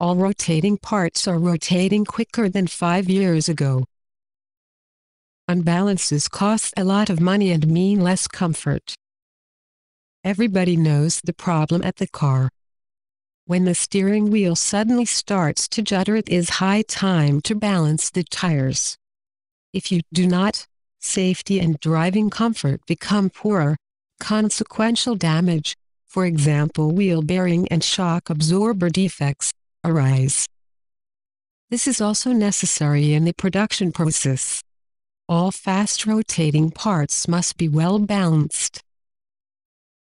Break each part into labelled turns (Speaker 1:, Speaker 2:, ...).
Speaker 1: all rotating parts are rotating quicker than 5 years ago. Unbalances cost a lot of money and mean less comfort. Everybody knows the problem at the car. When the steering wheel suddenly starts to judder, it is high time to balance the tires. If you do not, safety and driving comfort become poorer. Consequential damage, for example wheel bearing and shock absorber defects, arise. This is also necessary in the production process. All fast-rotating parts must be well balanced.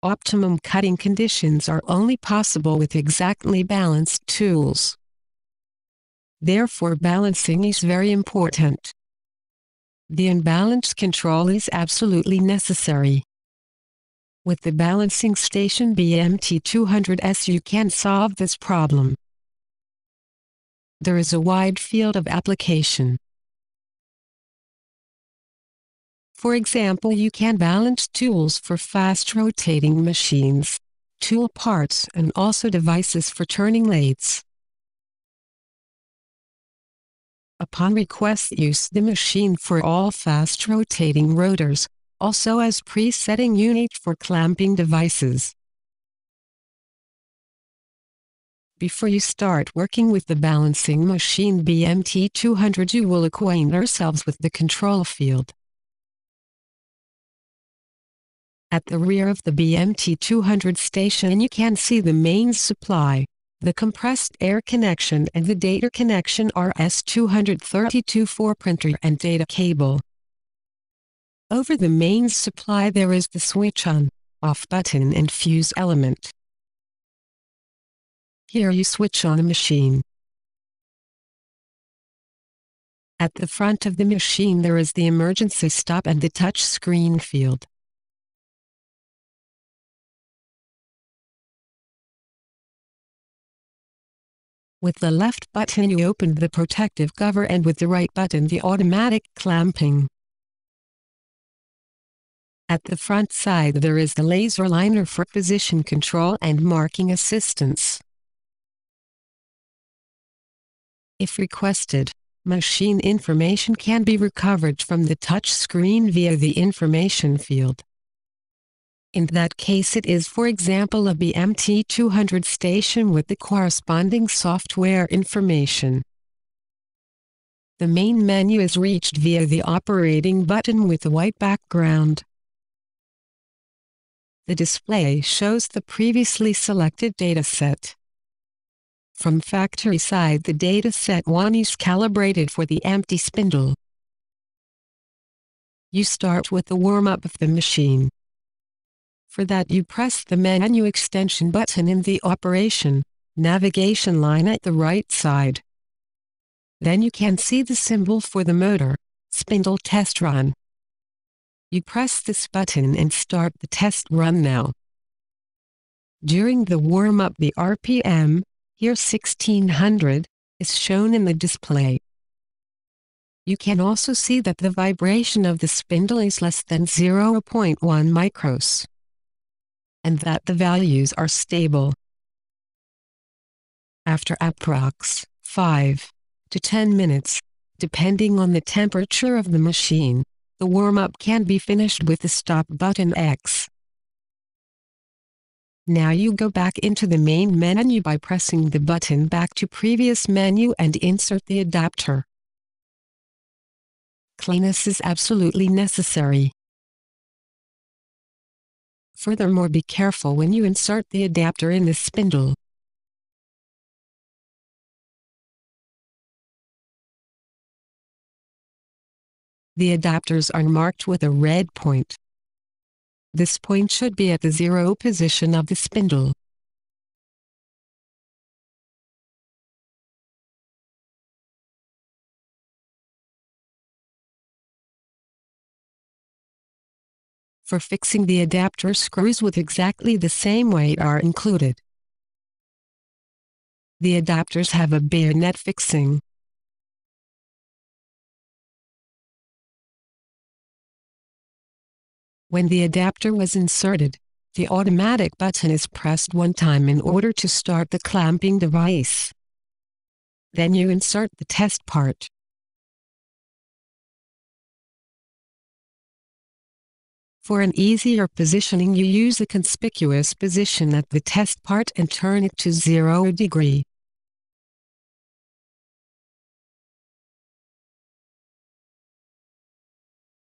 Speaker 1: Optimum cutting conditions are only possible with exactly balanced tools. Therefore, balancing is very important. The unbalanced control is absolutely necessary. With the balancing station BMT200S you can solve this problem. There is a wide field of application. For example, you can balance tools for fast-rotating machines, tool parts and also devices for turning lathes. Upon request, use the machine for all fast-rotating rotors, also as presetting unit for clamping devices. Before you start working with the balancing machine BMT200, you will acquaint ourselves with the control field. At the rear of the BMT200 station you can see the mains supply, the compressed air connection and the data connection RS-232 for printer and data cable. Over the mains supply there is the switch on, off button and fuse element. Here you switch on a machine. At the front of the machine there is the emergency stop and the touch screen field. With the left button you open the protective cover and with the right button the automatic clamping. At the front side there is the laser liner for position control and marking assistance. If requested, machine information can be recovered from the touch screen via the information field. In that case it is for example a BMT200 station with the corresponding software information. The main menu is reached via the operating button with a white background. The display shows the previously selected dataset. From factory side the dataset 1 is calibrated for the empty spindle. You start with the warm-up of the machine. For that you press the menu extension button in the operation, navigation line at the right side. Then you can see the symbol for the motor, spindle test run. You press this button and start the test run now. During the warm-up the RPM, here 1600, is shown in the display. You can also see that the vibration of the spindle is less than 0.1 micros, and that the values are stable. After approx. 5 to 10 minutes, depending on the temperature of the machine, the warm-up can be finished with the stop button X. Now you go back into the main menu by pressing the button back to previous menu and insert the adapter. Cleanness is absolutely necessary. Furthermore, be careful when you insert the adapter in the spindle. The adapters are marked with a red point. This point should be at the 0 position of the spindle. For fixing the adapter, screws with exactly the same weight are included. The adapters have a bayonet fixing. When the adapter was inserted, the automatic button is pressed one time in order to start the clamping device. Then you insert the test part. For an easier positioning, you use a conspicuous position at the test part and turn it to 0 degree.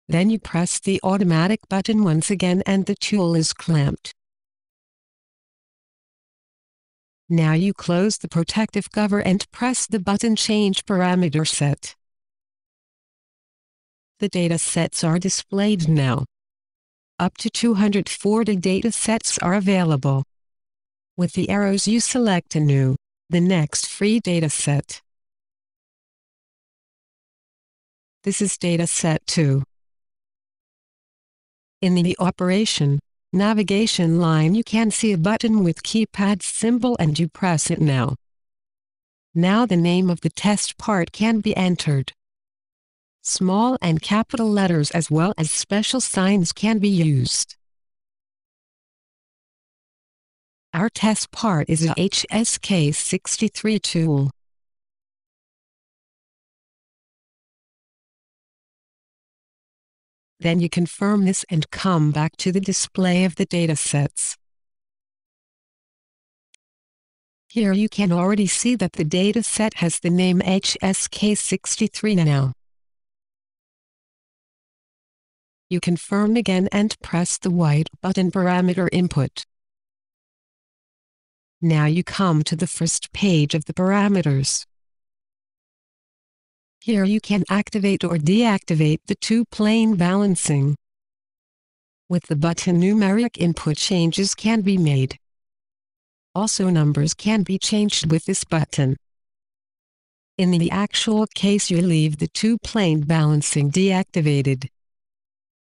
Speaker 1: Then you press the automatic button once again and the tool is clamped. Now you close the protective cover and press the button Change Parameter Set. The data sets are displayed now. Up to 240 data sets are available. With the arrows you select a new, the next free data set. This is data set 2. In the Operation navigation line, you can see a button with keypad symbol and you press it now. Now the name of the test part can be entered. Small and capital letters as well as special signs can be used. Our test part is a HSK63 tool. Then you confirm this and come back to the display of the datasets. Here you can already see that the dataset has the name HSK63 now. You confirm again and press the white button Parameter Input. Now you come to the first page of the parameters. Here you can activate or deactivate the two-plane balancing. With the button, numeric input changes can be made. Also, numbers can be changed with this button. In the actual case, you leave the two-plane balancing deactivated.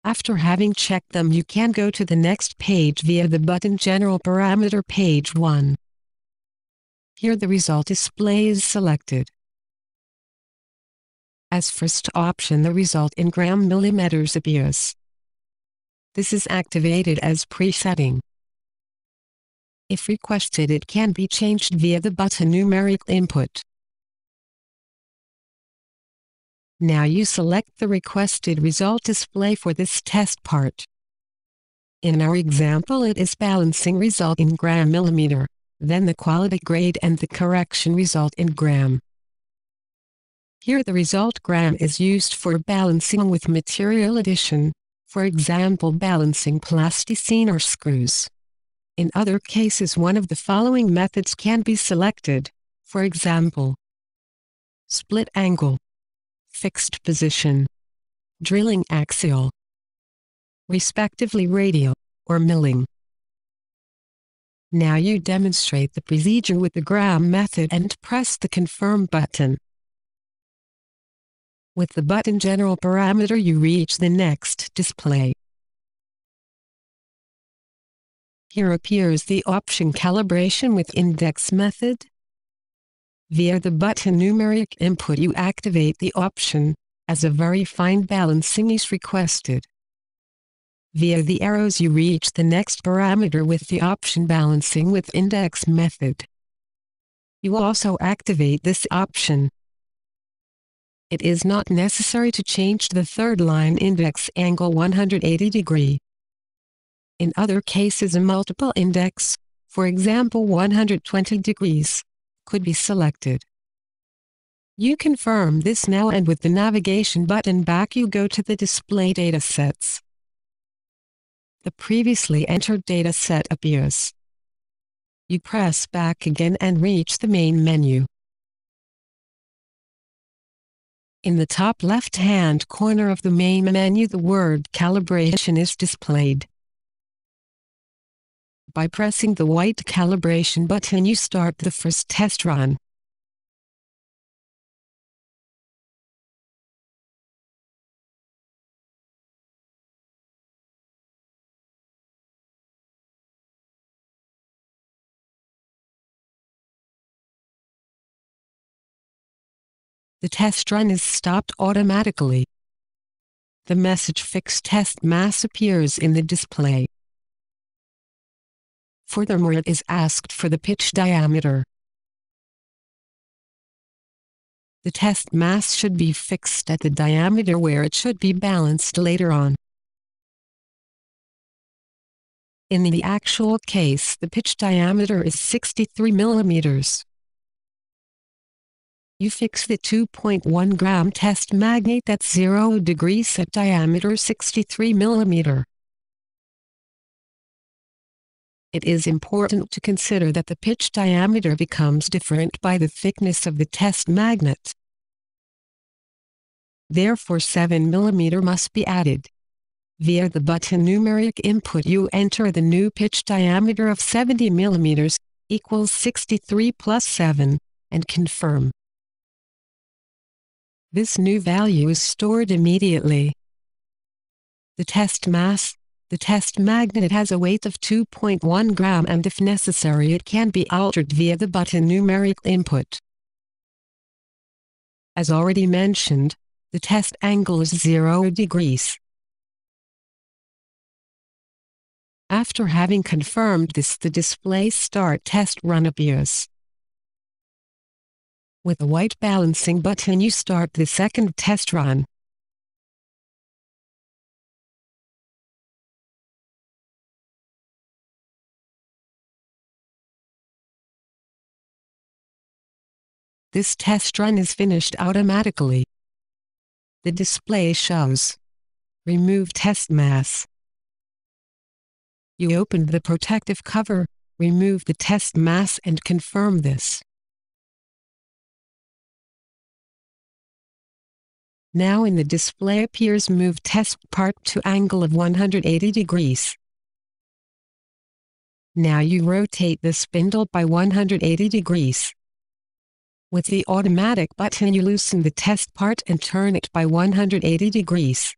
Speaker 1: After having checked them, you can go to the next page via the button General Parameter Page 1. Here the result display is selected. As first option, the result in gram millimeters appears. This is activated as presetting. If requested, it can be changed via the button Numeric Input. Now you select the requested result display for this test part. In our example, it is balancing result in gram millimeter, then the quality grade and the correction result in gram. Here the result gram is used for balancing with material addition, for example balancing plasticine or screws. In other cases, one of the following methods can be selected, for example, split angle, fixed position, drilling axial, respectively radial, or milling. Now you demonstrate the procedure with the gram method and press the Confirm button. With the button General Parameter, you reach the next display. Here appears the option Calibration with Index Method. Via the button Numeric Input, you activate the option, as a very fine balancing is requested. Via the arrows, you reach the next parameter with the option Balancing with Index Method. You also activate this option. It is not necessary to change the third line index angle 180 degree. In other cases, a multiple index, for example 120 degrees, could be selected. You confirm this now, and with the navigation button back, you go to the display datasets. The previously entered dataset appears. You press back again and reach the main menu. In the top left-hand corner of the main menu, the word Calibration is displayed. By pressing the white Calibration button, you start the first test run. The test run is stopped automatically. The message Fixed Test Mass appears in the display. Furthermore, it is asked for the pitch diameter. The test mass should be fixed at the diameter where it should be balanced later on. In the actual case, the pitch diameter is 63 mm. You fix the 2.1 gram test magnet at 0 degrees at diameter 63 mm. It is important to consider that the pitch diameter becomes different by the thickness of the test magnet. Therefore 7 mm must be added. Via the button numeric input you enter the new pitch diameter of 70 mm equals 63 plus 7, and confirm. This new value is stored immediately. The test mass. The test magnet has a weight of 2.1 gram and if necessary it can be altered via the button numeric input. As already mentioned, the test angle is 0 degrees. After having confirmed this, the display Start Test Run appears. With the white balancing button you start the second test run. This test run is finished automatically. The display shows Remove Test Mass. You opened the protective cover, remove the test mass and confirm this. Now in the display appears Move Test Part to angle of 180 degrees. Now you rotate the spindle by 180 degrees. With the automatic button you loosen the test part and turn it by 180 degrees.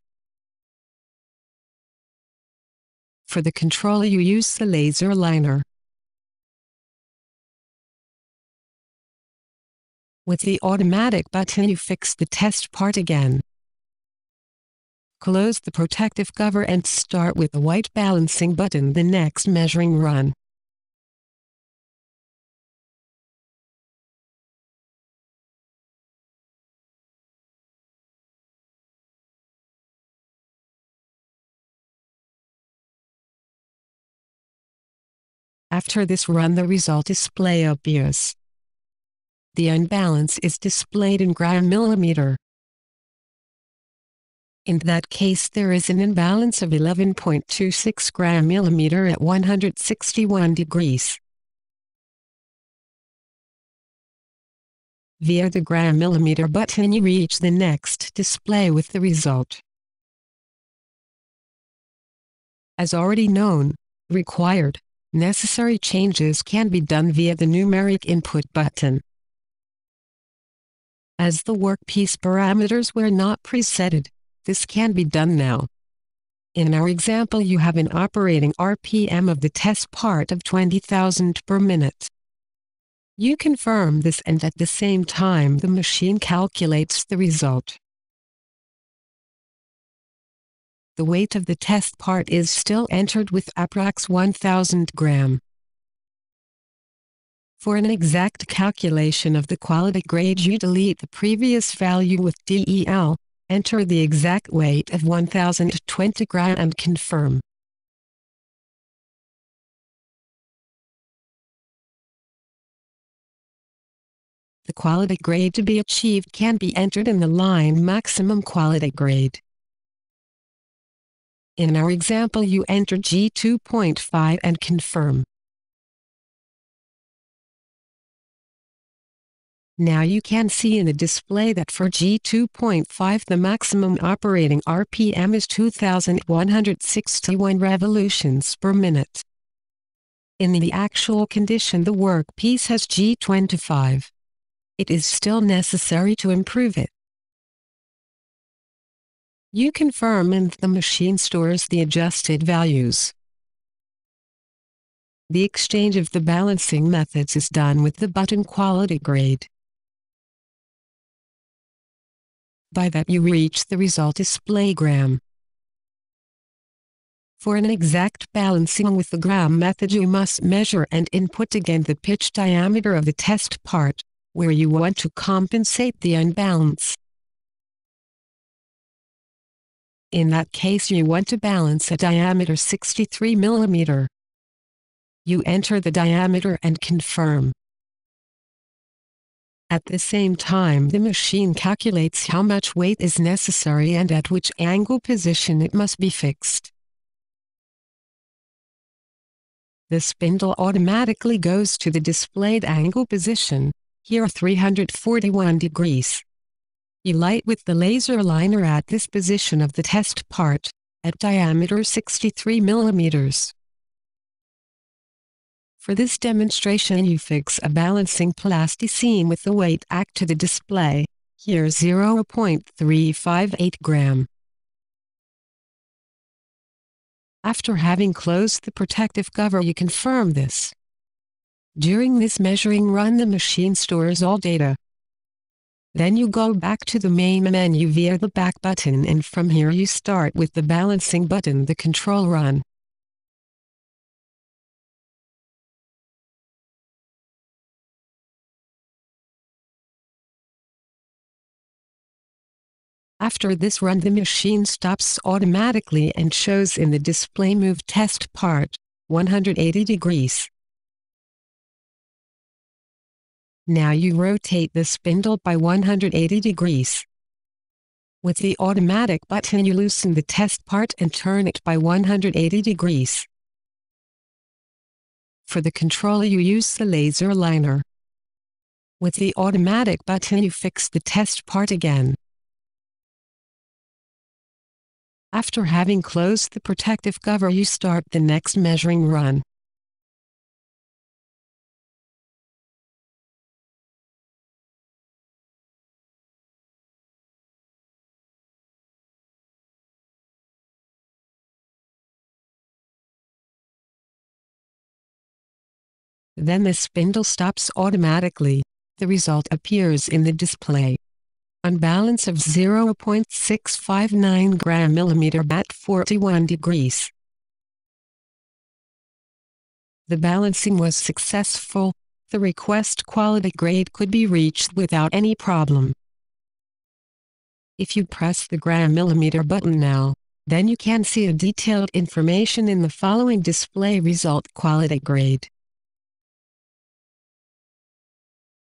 Speaker 1: For the control you use the laser liner. With the automatic button you fix the test part again. Close the protective cover and start with the white balancing button the next measuring run. After this run the result display appears. The unbalance is displayed in gram millimeter. In that case there is an imbalance of 11.26 gram millimeter at 161 degrees. Via the gram millimeter button you reach the next display with the result. As already known, required, necessary changes can be done via the numeric input button. As the workpiece parameters were not presetted, this can be done now. In our example you have an operating RPM of the test part of 20,000 per minute. You confirm this and at the same time the machine calculates the result. The weight of the test part is still entered with approx 1000 gram. For an exact calculation of the quality grade you delete the previous value with DEL, enter the exact weight of 1020 gram and confirm. The quality grade to be achieved can be entered in the line maximum quality grade. In our example you enter G2.5 and confirm. Now you can see in the display that for G2.5 the maximum operating RPM is 2161 revolutions per minute. In the actual condition the workpiece has G25. It is still necessary to improve it. You confirm and the machine stores the adjusted values. The exchange of the balancing methods is done with the button quality grade. By that you reach the result display gram. For an exact balancing with the gram method you must measure and input again the pitch diameter of the test part, where you want to compensate the unbalance. In that case, you want to balance a diameter 63 mm. You enter the diameter and confirm. At the same time, the machine calculates how much weight is necessary and at which angle position it must be fixed. The spindle automatically goes to the displayed angle position, here 341 degrees. You light with the laser liner at this position of the test part, at diameter 63 mm. For this demonstration, you fix a balancing plasticine with the weight act to the display, here 0.358 gram. After having closed the protective cover, you confirm this. During this measuring run, the machine stores all data. Then you go back to the main menu via the back button, and from here you start with the balancing button the control run. After this run, the machine stops automatically and shows in the display move test part, 180 degrees. Now you rotate the spindle by 180 degrees. With the automatic button, you loosen the test part and turn it by 180 degrees. For the control, you use the laser liner. With the automatic button, you fix the test part again. After having closed the protective cover, you start the next measuring run. Then the spindle stops automatically. The result appears in the display. Unbalance of 0.659 gram millimeter at 41 degrees. The balancing was successful. The request quality grade could be reached without any problem. If you press the gram millimeter button now, then you can see a detailed information in the following display result quality grade.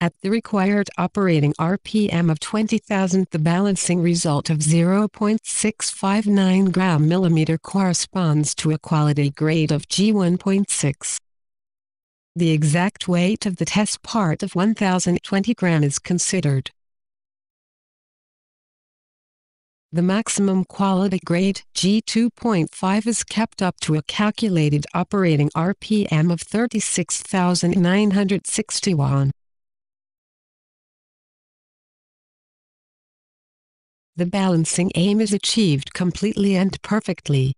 Speaker 1: At the required operating RPM of 20,000, the balancing result of 0.659 gram millimeter corresponds to a quality grade of G1.6. The exact weight of the test part of 1020 gram is considered. The maximum quality grade, G2.5, is kept up to a calculated operating RPM of 36,961. The balancing aim is achieved completely and perfectly.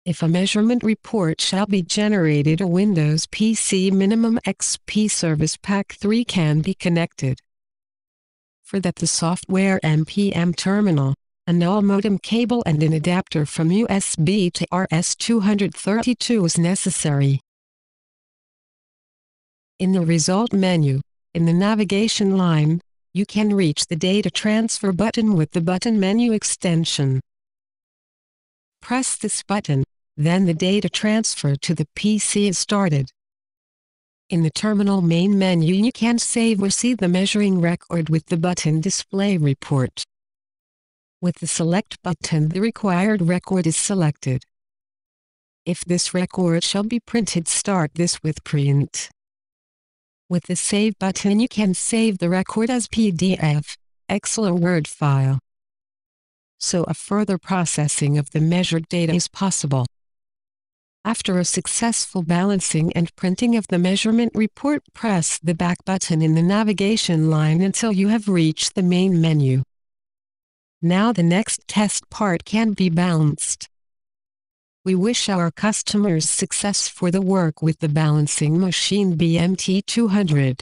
Speaker 1: If a measurement report shall be generated, a Windows PC Minimum XP Service Pack 3 can be connected. For that, the software MPM terminal, a null modem cable and an adapter from USB to RS-232 is necessary. In the result menu, in the navigation line, you can reach the data transfer button with the button menu extension. Press this button, then the data transfer to the PC is started. In the terminal main menu, you can save or see the measuring record with the button display report. With the select button, the required record is selected. If this record shall be printed, start this with print. With the Save button, you can save the record as PDF, Excel or Word file. So a further processing of the measured data is possible. After a successful balancing and printing of the measurement report, press the back button in the navigation line until you have reached the main menu. Now the next test part can be balanced. We wish our customers success for the work with the balancing machine BMT200.